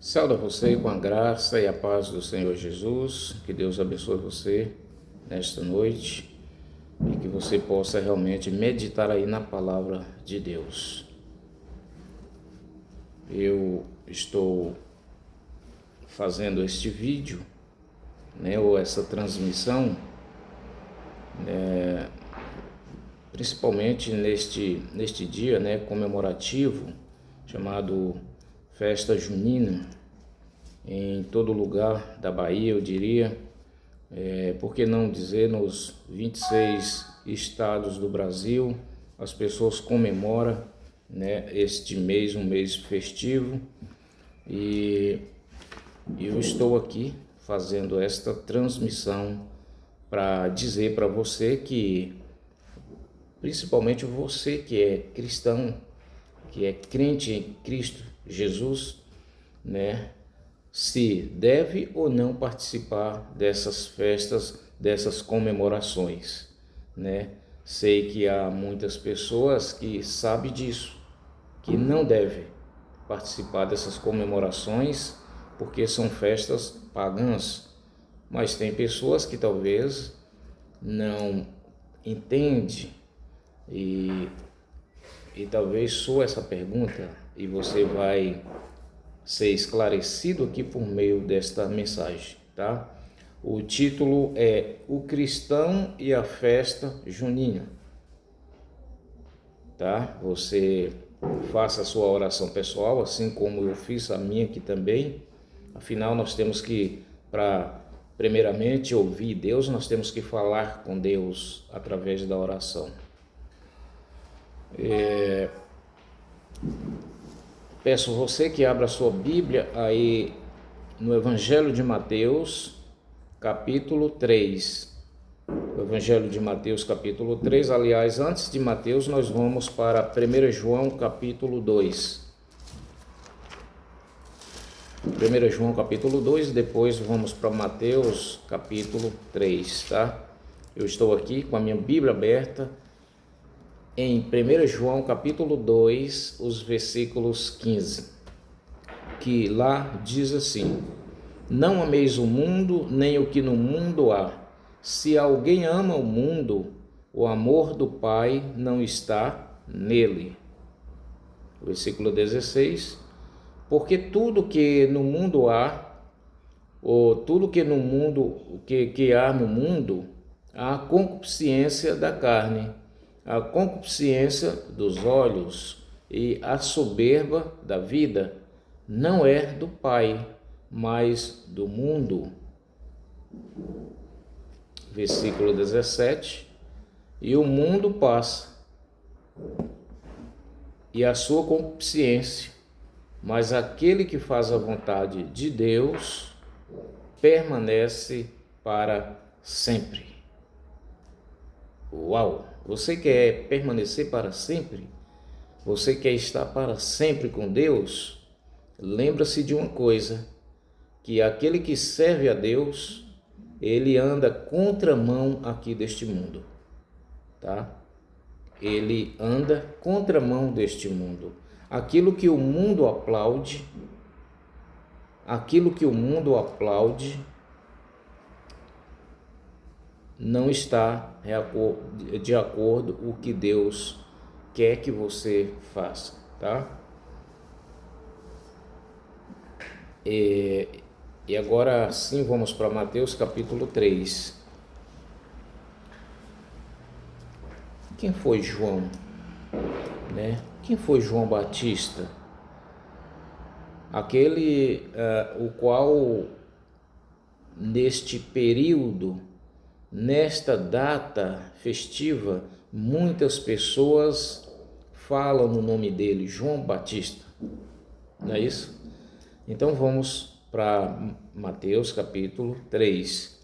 Saúde a você com a graça e a paz do Senhor Jesus. Que Deus abençoe você nesta noite e que você possa realmente meditar aí na palavra de Deus. Eu estou fazendo este vídeo, ou essa transmissão, principalmente neste dia, comemorativo, chamado Festa Junina, em todo lugar da Bahia, eu diria, por que não dizer nos 26 estados do Brasil, as pessoas comemoram, este mês, um mês festivo, e eu estou aqui fazendo esta transmissão para dizer para você que, principalmente você que é cristão, que é crente em Cristo Jesus, se deve ou não participar dessas festas, dessas comemorações, Sei que há muitas pessoas que sabem disso, que não devem participar dessas comemorações porque são festas pagãs, mas tem pessoas que talvez não entendem e talvez soe essa pergunta e você vai ser esclarecido aqui por meio desta mensagem, tá? O título é O Cristão e a Festa Junina, tá? Você faça a sua oração pessoal, assim como eu fiz a minha aqui também. Afinal, nós temos que, para primeiramente ouvir Deus, nós temos que falar com Deus através da oração. Peço você que abra a sua Bíblia aí no Evangelho de Mateus, capítulo 3. O Evangelho de Mateus, capítulo 3. Aliás, antes de Mateus, nós vamos para 1 João, capítulo 2. 1 João, capítulo 2, depois vamos para Mateus, capítulo 3, tá? Eu estou aqui com a minha Bíblia aberta em 1 João, capítulo 2, os versículos 15, que lá diz assim: Não ameis o mundo, nem o que no mundo há. Se alguém ama o mundo, o amor do Pai não está nele. Versículo 16: Porque tudo que no mundo há, ou tudo que no mundo, que há no mundo, há a concupiscência da carne, a concupiscência dos olhos e a soberba da vida, não é do Pai, mas do mundo. Versículo 17: E o mundo passa, e a sua concupiscência, mas aquele que faz a vontade de Deus permanece para sempre. Uau! Você quer permanecer para sempre? Você quer estar para sempre com Deus? Lembra-se de uma coisa, que aquele que serve a Deus, ele anda contramão aqui deste mundo, tá? Ele anda contramão deste mundo. Aquilo que o mundo aplaude, não está de acordo com o que Deus quer que você faça, tá? E agora sim vamos para Mateus capítulo 3. Quem foi João? Quem foi João Batista? Aquele o qual neste período, nesta data festiva, muitas pessoas falam no nome dele, João Batista, não é isso? Então vamos para Mateus capítulo 3.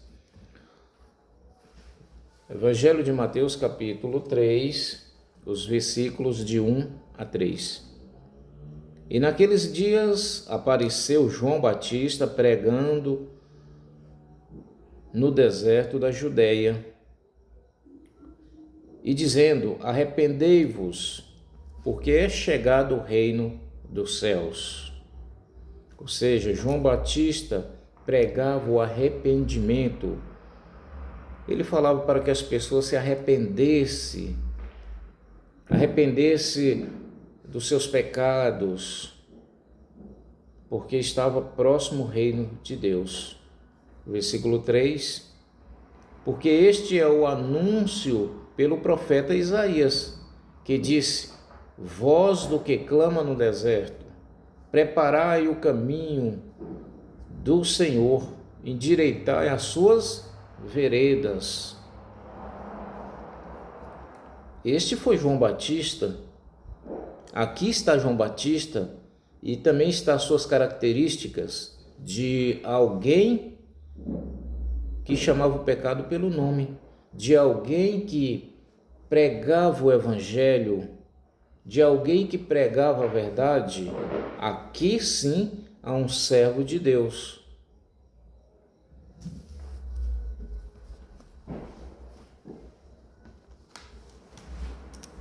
Evangelho de Mateus capítulo 3, os versículos de 1 a 3. E naqueles dias apareceu João Batista pregando no deserto da Judeia e dizendo: Arrependei-vos, porque é chegado o reino dos céus. Ou seja, João Batista pregava o arrependimento. Ele falava para que as pessoas se arrependessem dos seus pecados, porque estava próximo o reino de Deus. Versículo 3: porque este é o anúncio pelo profeta Isaías, que disse: voz do que clama no deserto, preparai o caminho do Senhor, endireitai as suas veredas. Este foi João Batista. Aqui está João Batista e também está as suas características de alguém que chamava o pecado pelo nome, de alguém que pregava o evangelho, de alguém que pregava a verdade. Aqui sim há um servo de Deus.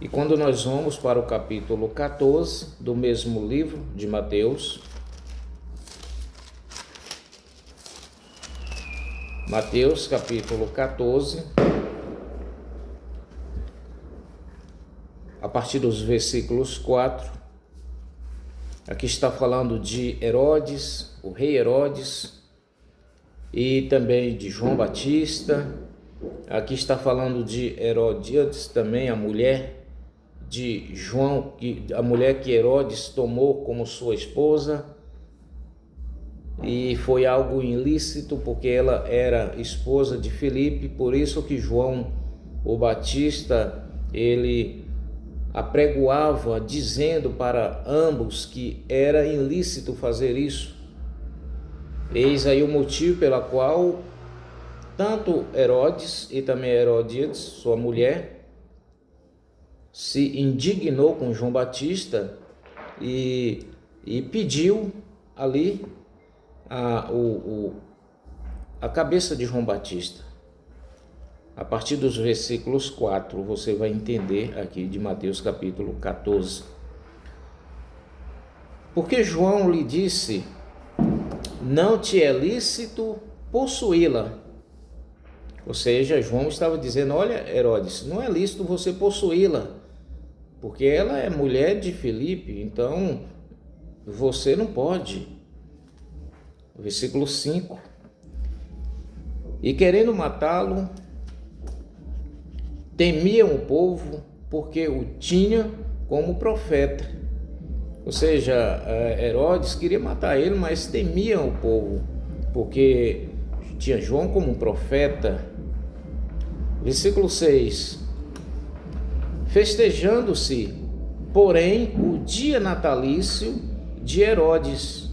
E quando nós vamos para o capítulo 14 do mesmo livro de Mateus, Mateus capítulo 14, a partir dos versículos 4, aqui está falando de Herodes, o rei Herodes, e também de João Batista. Aqui está falando de Herodíades também, a mulher de João, a mulher que Herodes tomou como sua esposa, e foi algo ilícito porque ela era esposa de Filipe. Por isso que João o Batista, ele apregoava dizendo para ambos que era ilícito fazer isso. Eis aí o motivo pela qual tanto Herodes e também Herodíades, sua mulher, se indignou com João Batista e pediu ali a cabeça de João Batista. A partir dos versículos 4, você vai entender aqui de Mateus capítulo 14. Porque João lhe disse: não te é lícito possuí-la. Ou seja, João estava dizendo: olha, Herodes, não é lícito você possuí-la, porque ela é mulher de Filipe, então você não pode. Versículo 5: e querendo matá-lo, temiam o povo, porque o tinha como profeta. Ou seja, Herodes queria matar ele, mas temiam o povo, porque tinha João como um profeta. Versículo 6: festejando-se, porém, o dia natalício de Herodes.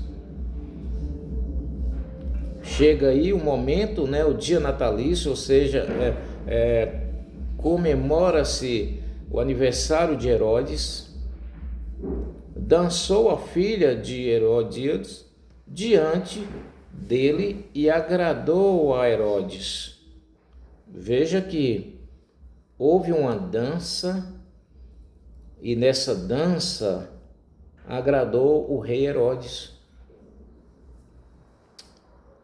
Chega aí o momento, o dia natalício, ou seja, comemora-se o aniversário de Herodes. Dançou a filha de Herodíades diante dele e agradou a Herodes. Veja que houve uma dança e nessa dança agradou o rei Herodes.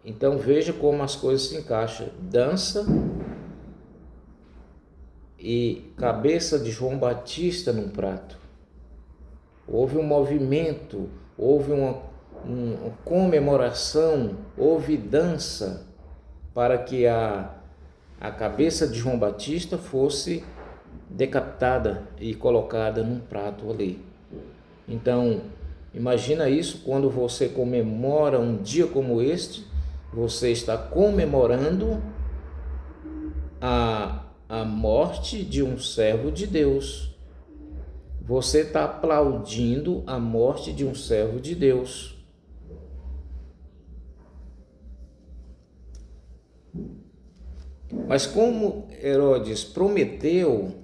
Então veja como as coisas se encaixam: dança e cabeça de João Batista num prato. Houve um movimento, houve uma comemoração, houve dança para que a cabeça de João Batista fosse decapitada e colocada num prato ali. Então, imagina isso: quando você comemora um dia como este, você está comemorando a morte de um servo de Deus. Você está aplaudindo a morte de um servo de Deus. Mas como Herodes prometeu,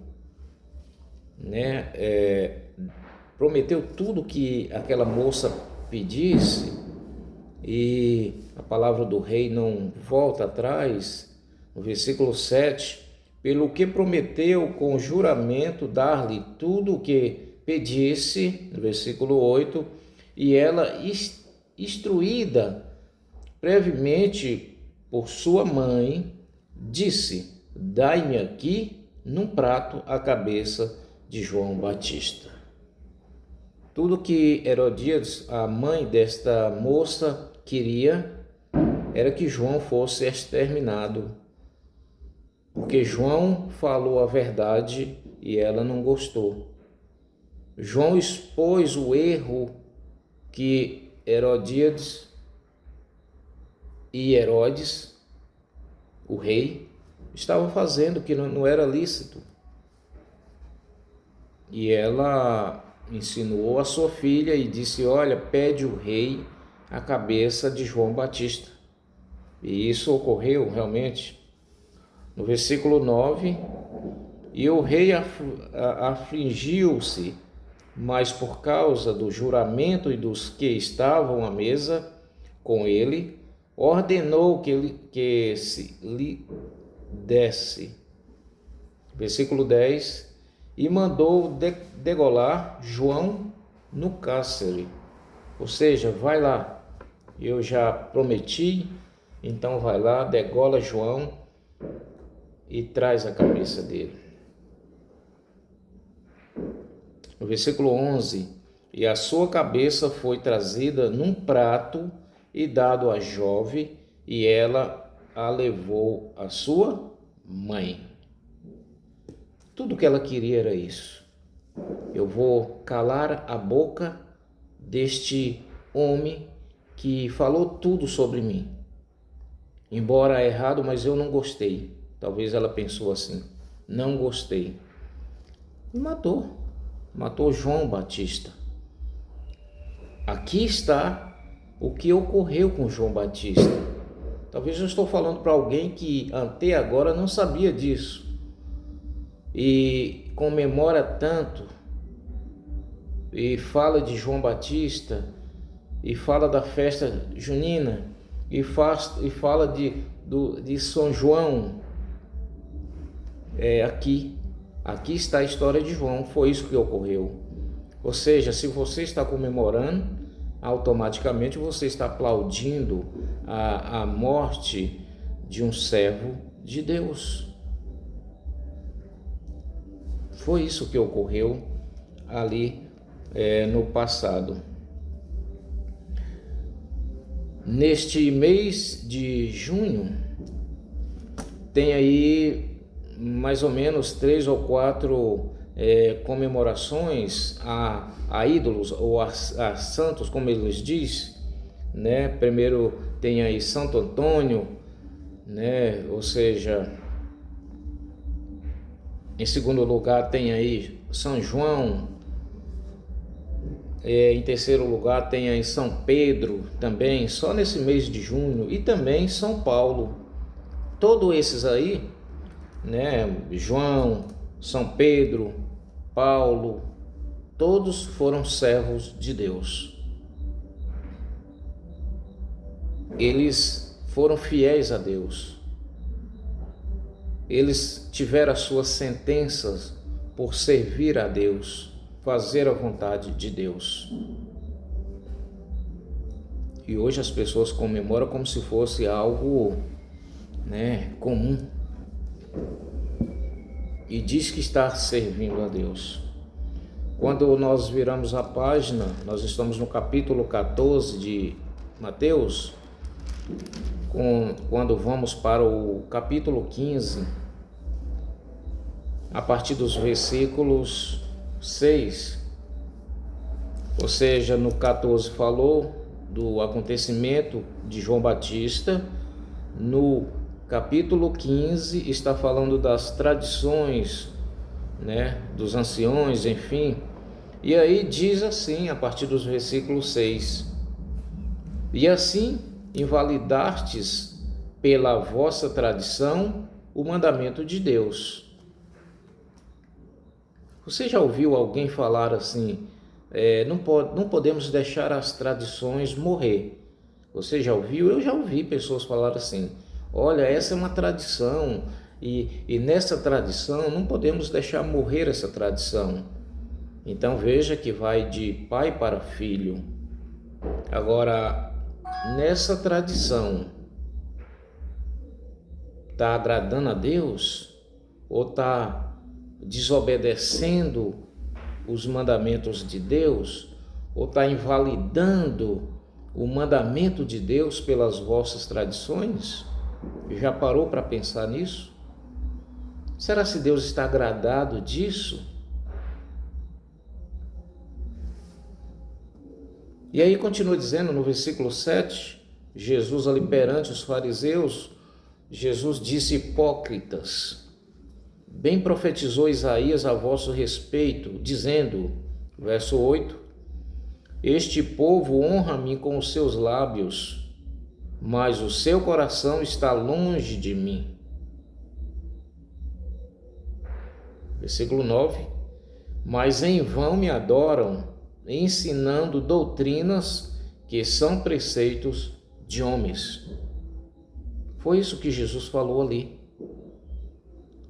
prometeu tudo que aquela moça pedisse, e a palavra do rei não volta atrás, no versículo 7, pelo que prometeu com juramento dar-lhe tudo o que pedisse, no versículo 8, e ela instruída previamente por sua mãe, disse: dai-me aqui num prato a cabeça de João Batista. Tudo que Herodíades, a mãe desta moça, queria era que João fosse exterminado, porque João falou a verdade e ela não gostou. João expôs o erro que Herodíades e Herodes, o rei, estavam fazendo, que não era lícito. E ela insinuou a sua filha e disse: olha, pede o rei a cabeça de João Batista. E isso ocorreu realmente. No versículo 9, e o rei afligiu-se, mas por causa do juramento e dos que estavam à mesa com ele, ordenou que se lhe desse. Versículo 10, e mandou degolar João no cárcere. Ou seja, vai lá, eu já prometi, então vai lá, degola João e traz a cabeça dele. No versículo 11, e a sua cabeça foi trazida num prato e dado à jovem, e ela a levou à sua mãe. Tudo que ela queria era isso. Eu vou calar a boca deste homem que falou tudo sobre mim. Embora errado, mas eu não gostei. Talvez ela pensou assim, não gostei. E matou João Batista. Aqui está o que ocorreu com João Batista. Talvez eu estou falando para alguém que até agora não sabia disso e comemora tanto e fala de João Batista e fala da festa junina e fala de São João. Aqui está a história de João, foi isso que ocorreu. Ou seja, se você está comemorando, automaticamente você está aplaudindo a morte de um servo de Deus. Foi isso que ocorreu ali no passado. Neste mês de junho, tem aí mais ou menos 3 ou 4 comemorações a ídolos ou a santos, como eles diz, né? Primeiro tem aí Santo Antônio, né? Ou seja, em segundo lugar tem aí São João, em terceiro lugar tem aí São Pedro também, só nesse mês de junho, e também São Paulo. Todos esses aí, né? João, São Pedro, Paulo, todos foram servos de Deus. Eles foram fiéis a Deus. Eles tiveram as suas sentenças por servir a Deus, fazer a vontade de Deus. E hoje as pessoas comemoram como se fosse algo, né, comum. E diz que está servindo a Deus. Quando nós viramos a página, nós estamos no capítulo 14 de Mateus, quando vamos para o capítulo 15, a partir dos versículos 6, ou seja, no 14 falou do acontecimento de João Batista, no capítulo 15 está falando das tradições, né, dos anciões, enfim, e aí diz assim, a partir dos versículos 6, e assim invalidastes pela vossa tradição o mandamento de Deus. Você já ouviu alguém falar assim, não podemos deixar as tradições morrer? Você já ouviu? Eu já ouvi pessoas falar assim, olha, essa é uma tradição e nessa tradição não podemos deixar morrer essa tradição. Então veja que vai de pai para filho. Agora, nessa tradição, está agradando a Deus ou está desobedecendo os mandamentos de Deus ou está invalidando o mandamento de Deus pelas vossas tradições? Já parou para pensar nisso? Será se Deus está agradado disso? E aí continua dizendo no versículo 7, Jesus ali perante os fariseus, Jesus disse: hipócritas, bem profetizou Isaías a vosso respeito, dizendo, verso 8, este povo honra-me com os seus lábios, mas o seu coração está longe de mim. Versículo 9, mas em vão me adoram, ensinando doutrinas que são preceitos de homens. Foi isso que Jesus falou ali.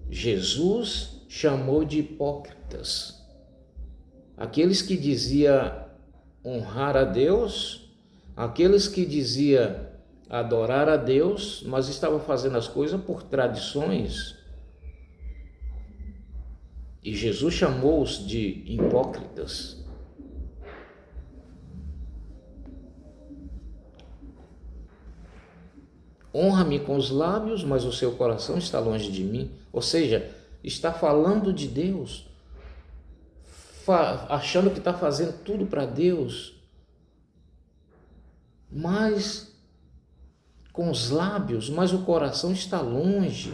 Jesus chamou de hipócritas aqueles que diziam honrar a Deus, aqueles que diziam adorar a Deus, mas estavam fazendo as coisas por tradições. E Jesus chamou-os de hipócritas. Honra-me com os lábios, mas o seu coração está longe de mim. Ou seja, está falando de Deus, achando que está fazendo tudo para Deus, mas com os lábios, mas o coração está longe,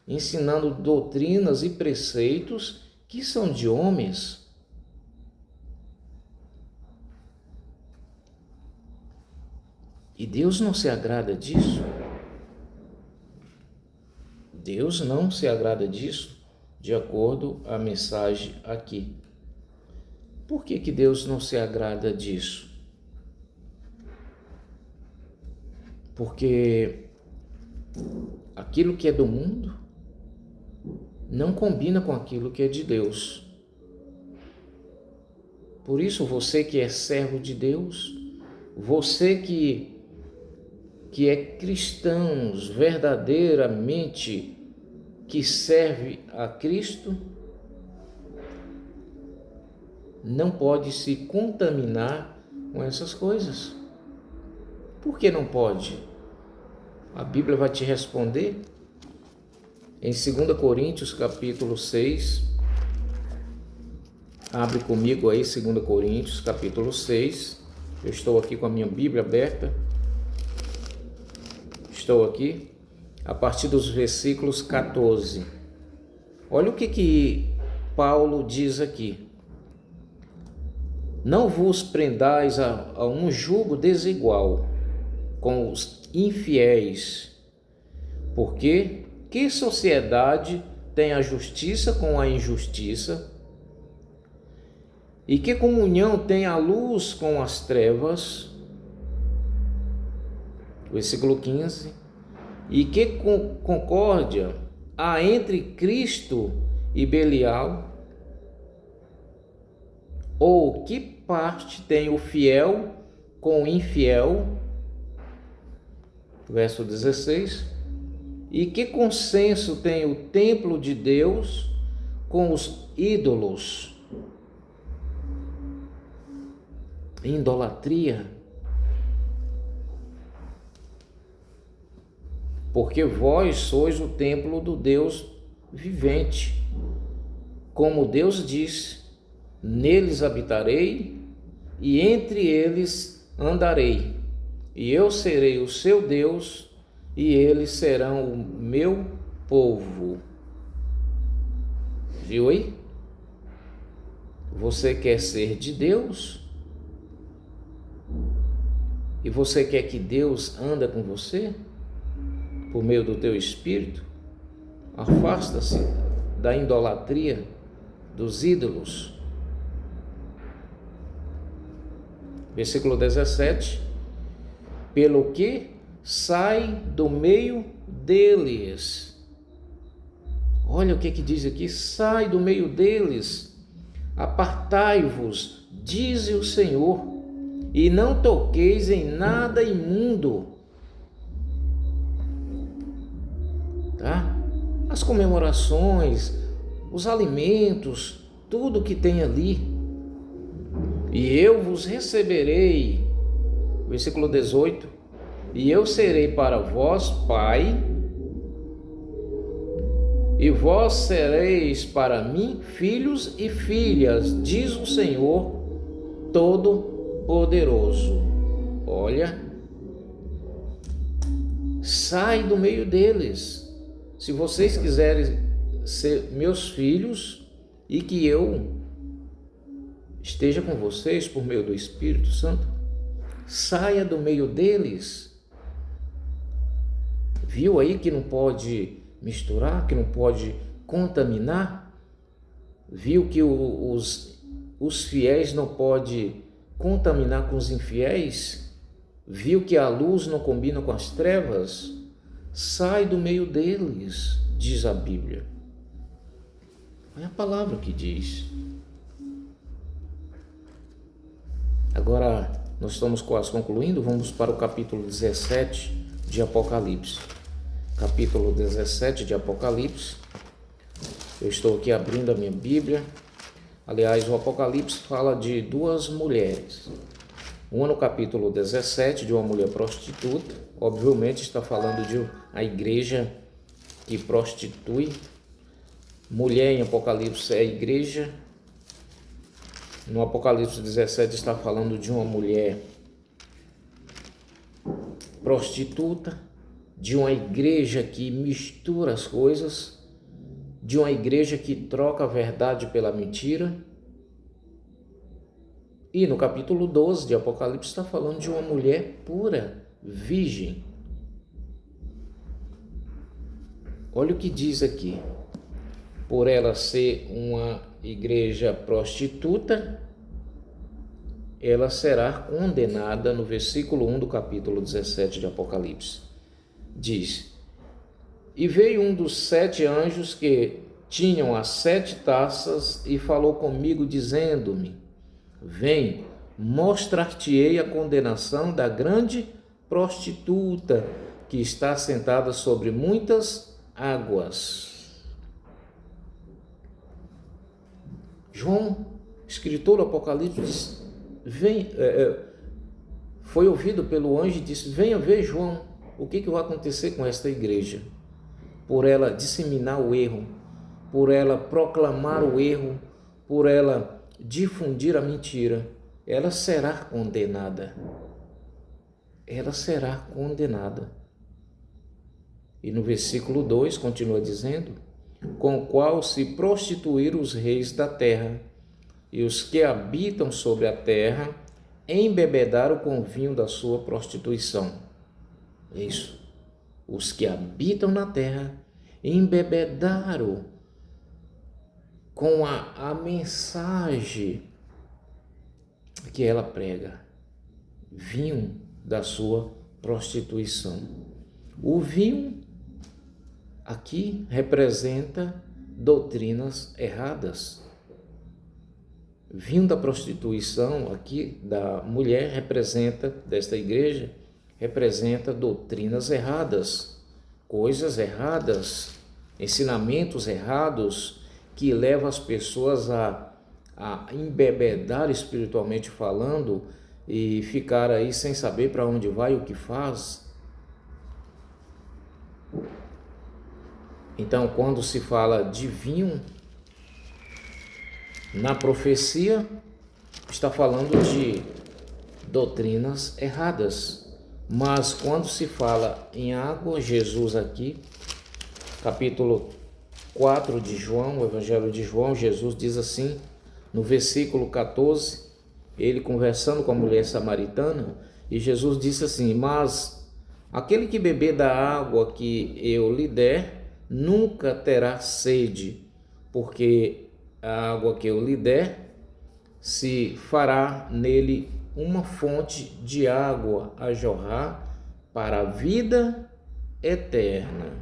ensinando doutrinas e preceitos que são de homens. E Deus não se agrada disso. Deus não se agrada disso, de acordo com a mensagem aqui. Por que Deus não se agrada disso? Porque aquilo que é do mundo não combina com aquilo que é de Deus. Por isso, você que é servo de Deus, você que é cristão verdadeiramente, que serve a Cristo, não pode se contaminar com essas coisas. Por que não pode? A Bíblia vai te responder em 2 Coríntios capítulo 6. Abre comigo aí 2 Coríntios capítulo 6. Eu estou aqui com a minha Bíblia aberta. Estou aqui a partir dos versículos 14. Olha o que Paulo diz aqui. Não vos prendais a um jugo desigual com os infiéis, porque que sociedade tem a justiça com a injustiça? E que comunhão tem a luz com as trevas? Versículo 15. E que concórdia há entre Cristo e Belial? Ou que parte tem o fiel com o infiel? Verso 16. E que consenso tem o templo de Deus com os ídolos? Idolatria. Porque vós sois o templo do Deus vivente. Como Deus disse, neles habitarei e entre eles andarei. E eu serei o seu Deus e eles serão o meu povo. Viu aí? Você quer ser de Deus? E você quer que Deus anda com você? Por meio do teu espírito? Afasta-se da idolatria, dos ídolos. Versículo 17. Pelo que sai do meio deles. Olha o que diz aqui. Sai do meio deles. Apartai-vos, diz o Senhor, e não toqueis em nada imundo. Tá? As comemorações, os alimentos, tudo que tem ali. E eu vos receberei, versículo 18, e eu serei para vós pai, e vós sereis para mim filhos e filhas, diz o Senhor Todo-Poderoso. Olha, sai do meio deles. Se vocês quiserem ser meus filhos e que eu esteja com vocês por meio do Espírito Santo, saia do meio deles. Viu aí que não pode misturar, que não pode contaminar? Viu que os fiéis não podem contaminar com os infiéis? Viu que a luz não combina com as trevas? Sai do meio deles, diz a Bíblia. É a palavra que diz. Agora, nós estamos quase concluindo, vamos para o capítulo 17 de Apocalipse. Capítulo 17 de Apocalipse. Eu estou aqui abrindo a minha Bíblia. Aliás, o Apocalipse fala de duas mulheres. Uma no capítulo 17, de uma mulher prostituta. Obviamente está falando de a igreja que prostitui. Mulher em Apocalipse é a igreja. No Apocalipse 17 está falando de uma mulher prostituta, de uma igreja que mistura as coisas, de uma igreja que troca a verdade pela mentira. E no capítulo 12 de Apocalipse está falando de uma mulher pura, virgem. Olha o que diz aqui. Por ela ser uma igreja prostituta, ela será condenada no versículo 1 do capítulo 17 de Apocalipse. Diz: e veio um dos 7 anjos que tinham as 7 taças e falou comigo, dizendo-me: vem, mostrar-te-ei a condenação da grande prostituta, que está sentada sobre muitas águas. João, escritor do Apocalipse, diz, foi ouvido pelo anjo e disse: venha ver, João, o que vai acontecer com esta igreja. Por ela disseminar o erro, por ela proclamar o erro, por ela difundir a mentira, ela será condenada. Ela será condenada. E no versículo 2 continua dizendo: com o qual se prostituíram os reis da terra, e os que habitam sobre a terra embebedaram com o vinho da sua prostituição. Isso. Os que habitam na terra embebedaram com a mensagem que ela prega, vinho da sua prostituição. O vinho aqui representa doutrinas erradas. Vinho da prostituição aqui da mulher representa, desta igreja, representa doutrinas erradas, coisas erradas, ensinamentos errados que levam as pessoas a embebedar espiritualmente falando e ficar aí sem saber para onde vai e o que faz. Então, quando se fala de vinho, na profecia, está falando de doutrinas erradas. Mas quando se fala em água, Jesus aqui, capítulo 4 de João, o Evangelho de João, Jesus diz assim, no versículo 14, ele conversando com a mulher samaritana, e Jesus disse assim: mas aquele que beber da água que eu lhe der, nunca terá sede, porque a água que eu lhe der se fará nele uma fonte de água a jorrar para a vida eterna.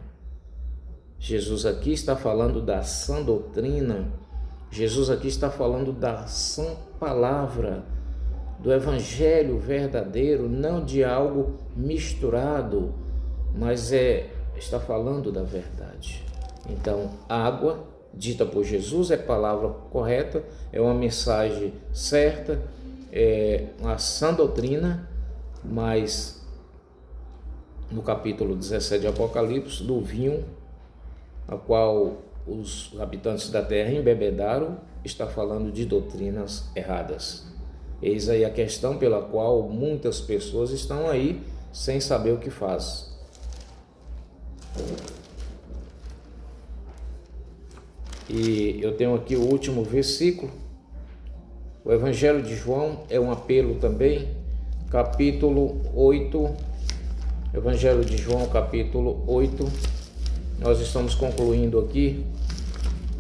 Jesus aqui está falando da sã doutrina, Jesus aqui está falando da sã palavra, do evangelho verdadeiro, não de algo misturado, mas está falando da verdade. Então, água dita por Jesus é palavra correta, é uma mensagem certa, é uma sã doutrina, mas no capítulo 17 de Apocalipse, do vinho a qual os habitantes da terra embebedaram, está falando de doutrinas erradas. Eis aí a questão pela qual muitas pessoas estão aí sem saber o que faz. E eu tenho aqui o último versículo. O Evangelho de João é um apelo também, capítulo 8. Evangelho de João, capítulo 8. Nós estamos concluindo aqui.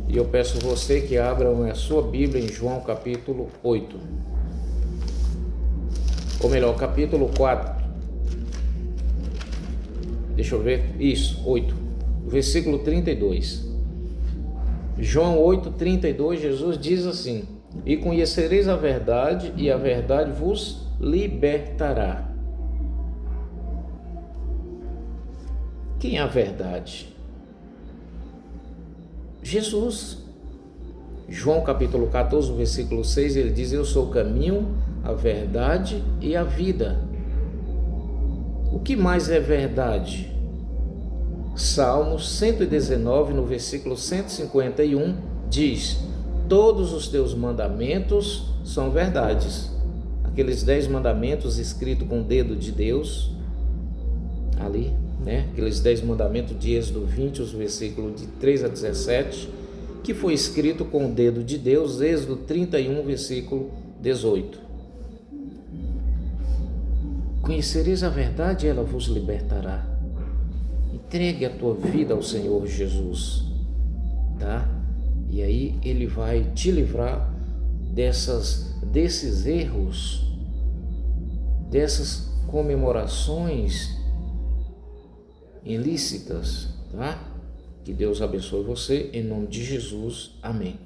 E eu peço você que abra a sua Bíblia em João, capítulo 8. Ou melhor, capítulo 4. Deixa eu ver. Isso, 8. Versículo 32. João 8, 32, Jesus diz assim: e conhecereis a verdade, e a verdade vos libertará. Quem é a verdade? Jesus. João capítulo 14, versículo 6, ele diz: eu sou o caminho, a verdade e a vida. O que mais é verdade? Salmo 119, no versículo 151, diz: todos os teus mandamentos são verdades. Aqueles 10 mandamentos escritos com o dedo de Deus, ali, né? Aqueles 10 mandamentos de Êxodo 20, os versículos de 3 a 17, que foi escrito com o dedo de Deus, Êxodo 31, versículo 18. Conhecereis a verdade e ela vos libertará. Entregue a tua vida ao Senhor Jesus, tá? E aí ele vai te livrar desses erros, dessas comemorações ilícitas, tá? Que Deus abençoe você, em nome de Jesus, amém.